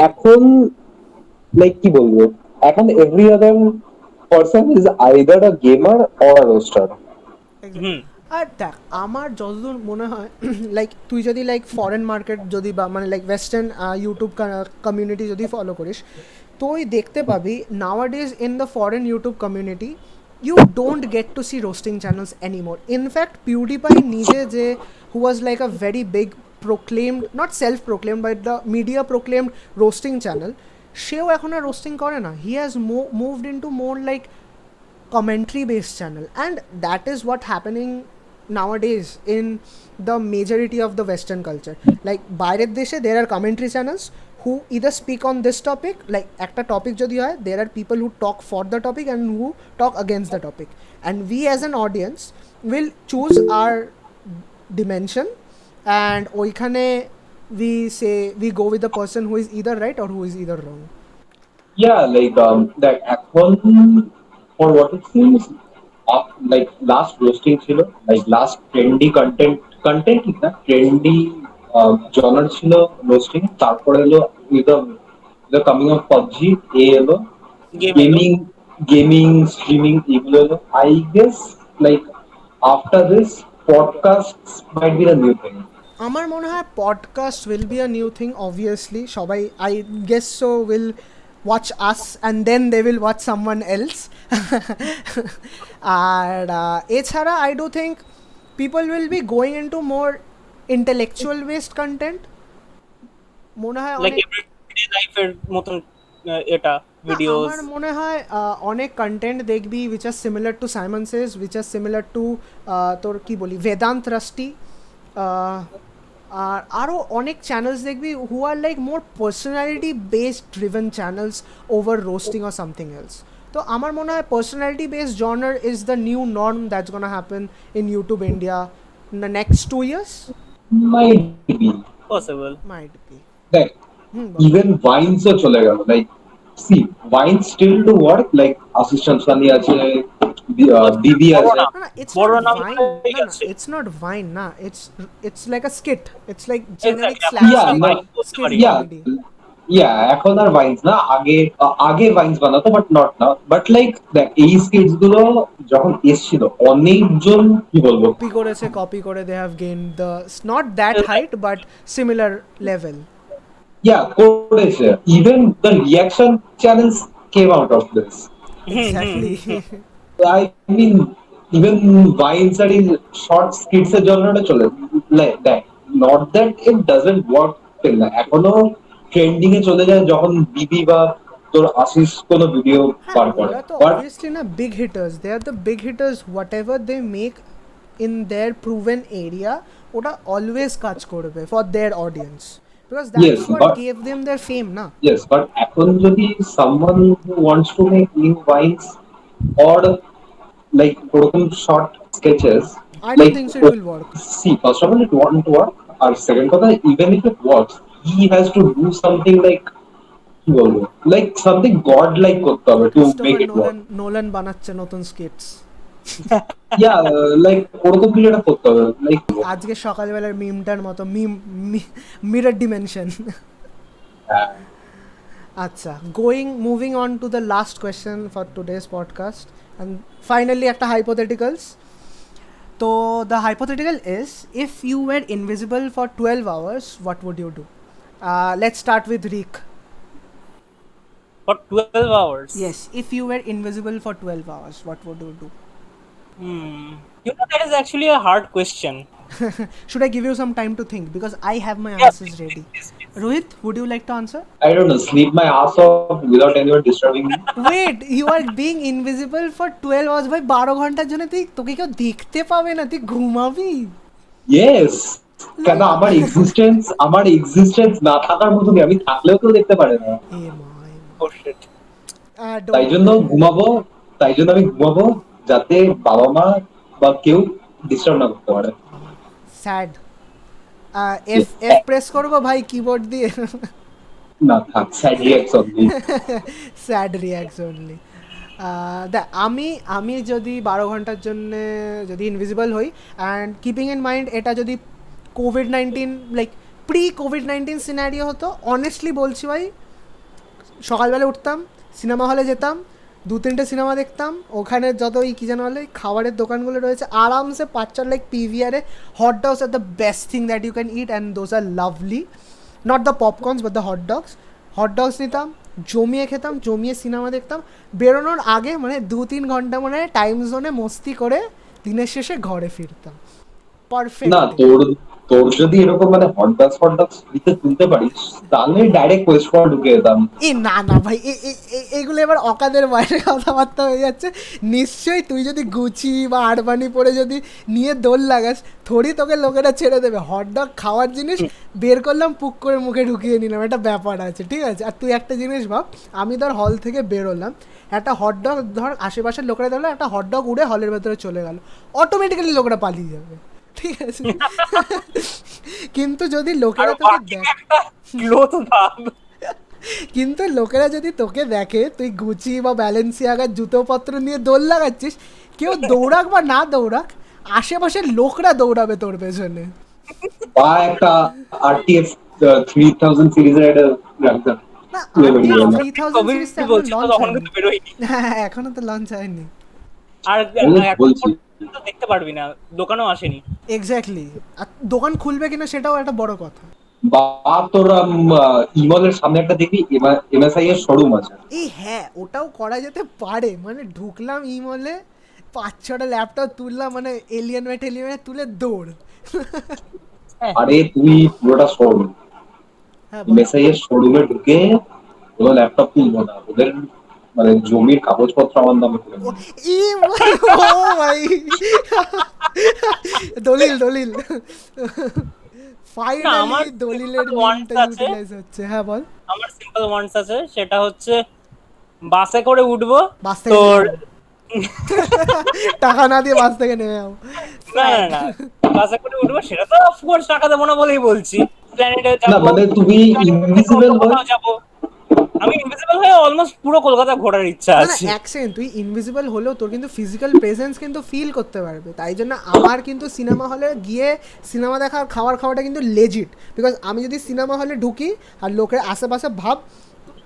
এখন লাইক কি বলবো, এখন every other person is either a gamer or a roaster. Hmm. আর দেখ আমার যতদূর মনে হয় লাইক তুই যদি লাইক ফরেন মার্কেট যদি বা মানে লাইক ওয়েস্টার্ন ইউটিউব কমিউনিটি যদি ফলো করিস, তুই দেখতে পাবি নাওয়াডেজ in the foreign YouTube community you don't get to see roasting channels anymore. In fact, PewDiePie নিজে যে who was like a very big proclaimed, not self-proclaimed but the media proclaimed roasting channel, সেও এখন আর roasting করে না। He has moved into more like commentary based channel, and that is what happening nowadays in the majority of the western culture. Like বাইরের দেশে there are commentary channels who either speak on this topic, like একটা topic যদি হয়, there are people who talk for the topic and who talk against the topic, and we as an audience will choose our dimension, and ওইখানে we say we go with the person who is either right or who is either wrong. Yeah, like that এখন for what it seems, like last roasting ছিল, like last trendy content না trendy genre ছিল roasting, তারপরে এলো with the coming of PUBG, এলো gaming streaming, এগুলো এলো। I guess like after this podcasts might be the new thing. আমার মনে হয় podcast will be a new thing obviously. সবাই I guess so will watch us and then they will watch someone else. আর এছাড়া I do think people will be going in to more intellectual based content. মনে হয় like everyday লাইফের মতন এটা videos. আমার মনে হয় অনেক কন্টেন্ট দেখবি which are similar to Simon Sage, which are similar to তোর কি বলি বেদান্ত রাস্টি, আর আরও অনেক চ্যানেলস দেখবি হু আর like more personality based driven channels over roasting or something else. তো আমার মনে হয় personality based genre is the new norm that's gonna happen in YouTube India in the next 2 years. Might be possible. Might be. that even Vines ও চলে গেল, like see Vines still to work, like assistant Sunny আছে, দিদি আছে। No, it's বড় not নাম Vine. হয়ে No, গেছে। it's not Vine. It's like a skit. It's like generic Exactly. slapstick Yeah, like skit yeah, comedy. ইয়া এখন আর vines না, আগে আগে ভাইন্স বানাতো but not now. But like দেখ এই স্কেচ গুলো যখন এসেছিল অনেকজন কি বলবো, কপি করে they have gained the not that height but similar level. Yeah করেছে। Even the reaction channels came out of this. Exactly. I mean even Vines আর ইন শর্ট স্কিটস এর জন্য চলে দেখ, not that it doesn't work till না, এখনো trending এ চলে যায় যখন বিবি বা তোর আশিস কোনো ভিডিও পার করে। ওরা তো বাট obviously না big hitters, they are the big hitters, whatever they make in their proven area ওটা always কাজ করবে for their audience because that's Yes, what but- gave them their fame না. yes, but এখন যদি someone who wants to make new vines or like ওরকম short sketches, I don't like, think so it will work. see, first of all it won't work, R second কথা, even if it works he has to do something like কি বলবো, like something god like করতে হবে to make it work. Nolan বানাচ্ছে নতুন স্কিটস Yeah, like ওরকম কিছু একটা করতে হবে, like আজকে সকালবেলার মিমটার মতো মিরর ডিমেনশন আচ্ছা moving on to the last question for today's podcast and finally একটা হাইপোথেটিক্যালস তো the hypothetical is if you were invisible for 12 hours what would you do let's start with Rick For 12 hours. Yes if you were invisible for 12 hours what would you do You know, that is actually a hard question. should I give you some time to think because I have my Yes, answers please, ready please, please. Rohit would you like to answer I don't know, sleep my ass off without anyone disturbing me. Wait you are being invisible for 12 hours ভাই 12 ঘন্টার জন্য তোকে কেউ দেখতে পাবে না তুই ঘুমাবি Yes, কেন আমার এক্সিস্টেন্স না থাকার মতো কি, আমি থাকলেও কেউ দেখতে পারে না। এ মাই Oh shit. তাই জন্য আমি ঘুমাবো যাতে বাবা মা বা কেউ ডিস্টার্ব না করতে পারে। স্যাড এফ এফ প্রেস করব ভাই কিবোর্ড দিয়ে না থাক, স্যাড রিঅ্যাক্টস অনলি। স্যাড রিঅ্যাক্টস অনলি আমি যদি 12 ঘন্টার জন্য যদি ইনভিজিবল হই অ্যান্ড কিপিং ইন মাইন্ড এটা যদি কোভিড-19 লাইক কোভিড-19 সিনারিও হতো অনেস্টলি বলছি ভাই সকালবেলা উঠতাম সিনেমা হলে যেতাম 2-3টে সিনেমা দেখতাম ওখানে যত কি যেন বলে খাবারের দোকানগুলো রয়েছে আরামসে 5-4 লাইক পিভিআরে hot dogs are the best thing that you can eat and those are lovely not the popcorns but the hot dogs নিতাম জমিয়ে খেতাম জমিয়ে সিনেমা দেখতাম বেরোনোর আগে মানে 2-3 ঘন্টা মানে টাইম জোনে মস্তি করে দিনের শেষে ঘরে ফিরতাম পারফেক্ট না তোর যদি এরকম মানে হট ডগস ফ্রিতে তুলতে পারিস তাহলে ডাইরেক্ট কোয়েস্ট ফর ঢুকে যেতাম। না ভাই এগুলো এবার অকাদের বাইরে কথাবার্তা হয়ে যাচ্ছে নিশ্চয়ই তুই যদি গুচি বা আরবানি পরে যদি নিয়ে দোল লাগাস থোড়ি তোকে লোকেরা ছেড়ে দেবে হটডগ খাওয়ার জিনিস বের করলাম পুক করে মুখে ঢুকিয়ে নিলাম একটা ব্যাপার আছে ঠিক আছে আর তুই একটা জিনিস ভাব আমি ধর হল থেকে বেরোলাম একটা হটডগ ধর আশেপাশের লোকেরা ধরলো একটা হটডগ উড়ে হলের ভেতরে চলে গেল অটোমেটিক্যালি লোকেরা পালিয়ে যাবে ঠিক আছে কিন্তু যদি লোকেরা তোকে কিন্তু লোকেরা যদি তোকে দেখে তুই গুচি বা ব্যালেন্সিয়াগার জুতোপত্র নিয়ে দোল লাগাচ্ছিস কেউ দৌড়াক বা না দৌড়াক আশেপাশের লোকরা দৌড়াবে তোর পেছনে বা একটা আরটিএক্স 3000 সিরিজের একটা রাখতাম। না 3000 সিরিজ এখনো তো লঞ্চ হয়নি আর বলছি তো দেখতে পারবি না দোকানও আসেনি এক্স্যাক্টলি আর দোকান খুলবে কিনা সেটাও একটা বড় কথা বা তোর ইমলের সামনে একটা দেখবি এমএসআই এর শোরুম আছে। এই হ্যাঁ ওটাও করা যেতে পারে মানে ঢুকলাম ইমলে 5-6টা ল্যাপটপ তুললাম মানে এলিয়েন তুলে দৌড় আরে তুই পুরোটা শোরুম হ্যাঁ এমএসআই এর শোরুমে ঢুকে কোনো ল্যাপটপ কিনবো না, ওদের মানে জমির কাগজপত্র আমার নামে করে নেবো। ও ভাই দলিল ফাইনালি দলিলের মিমটা ইউটিলাইজ হচ্ছে হ্যাঁ বল আমার সিম্পল ওয়ান্টস আছে সেটা হচ্ছে বাসে করে উঠবো বাস থেকে তোর টাকা না দিয়ে বাস থেকে নেমে যাও না বাসে করে উঠবো সেটা তো অফকোর্স টাকা দেবো না বলেই বলছি প্ল্যানেটে না যাবো মানে তুমি ইনভিজিবল হয়ে যাবো আমি ইনভিজিবল হয়ে অলমোস্ট পুরো কলকাতা ঘোরার ইচ্ছা না না আছে। এক সেকেন্ড, তুই ইনভিজিবল হলেও তোর কিন্তু ফিজিক্যাল প্রেজেন্স কিন্তু ফিল করতে পারবে। তাই জন্য আমার কিন্তু সিনেমা হলে গিয়ে সিনেমা দেখা আর খাওয়াটা কিন্তু লেজিট। বিকজ আমি যদি সিনেমা হলে ঢুকি আর লোকের আশেপাশে ভাব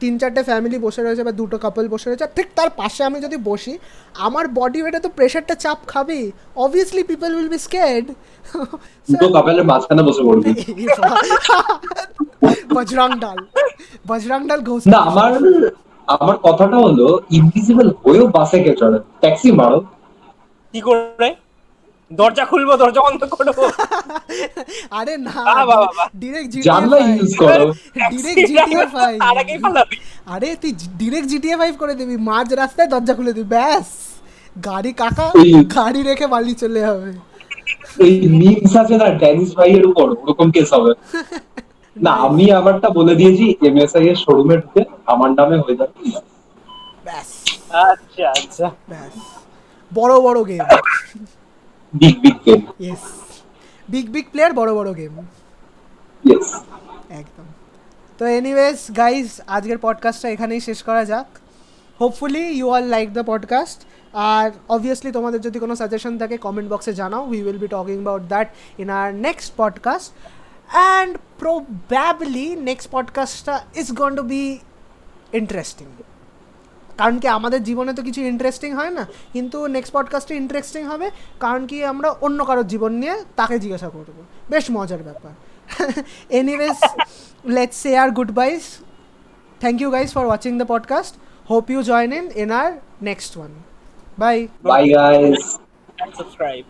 3-4টে ফ্যামিলি বসে রয়েছে বা 2টো কাপল বসে রয়েছে, ঠিক তার পাশে আমি যদি বসি, আমার বডি ওয়েটে তো প্রেশারটা চাপ খাবেই। Obviously people will be scared. দুটো কাপেলের মাঝখানে বসে পড়বি। বজরং ডাল ঘোষ। না, আমার আমার কথাটা হলো ইনভিজিবল হয়েও বাসে কে চড়ে? ট্যাক্সি মারো। কি করে দরজা খুলবো, দরজা বন্ধ করবো? আরে না, বাবা ডিরেক্ট জানলা জিটিএ ইউজ করো। Direct GTA 5। তার আগেই পালাবি। আরে তুই ডিরেক্ট জিটিএ 5 করে দিবি, মাঝ রাস্তায় দরজা খুলে দিবি, ব্যাস গাড়ি কাকা, গাড়ি রেখে বালি চলে যাবে। এই মিমস আছে না ড্যানিস ভাইয়ের উপর, ওরকম কেস হবে। না, আমি আমারটা বলে দিয়েছি, এমএসআই এর শোরুমে ঢুকে আমার নামে হয়ে যাবে। ব্যাস আচ্ছা আচ্ছা। ব্যাস বড় বড় game. Big big game. Yes, big big player, বড় বড় গেম। ইয়েস। একদম। তো এনিওয়েজ গাইজ, আজকের পডকাস্টটা এখানেই শেষ করা যাক। Hopefully you all like the podcast. আর অবভিয়াসলি তোমাদের যদি কোনো সাজেশন থাকে কমেন্ট বক্সে জানাও, we will be talking about that in our next podcast. And probably next পডকাস্টটা is going to be interesting. কারণ কি আমাদের জীবনে তো কিছু ইন্টারেস্টিং হয় না, কিন্তু নেক্সট পডকাস্টে ইন্টারেস্টিং হবে। কারণ কি আমরা অন্য কারোর জীবন নিয়ে তাকে জিজ্ঞাসা করবো, বেশ মজার ব্যাপার। Anyways, let's say our goodbyes. Thank you guys for watching the podcast. Hope you join in our next one. Bye. Bye guys. And subscribe.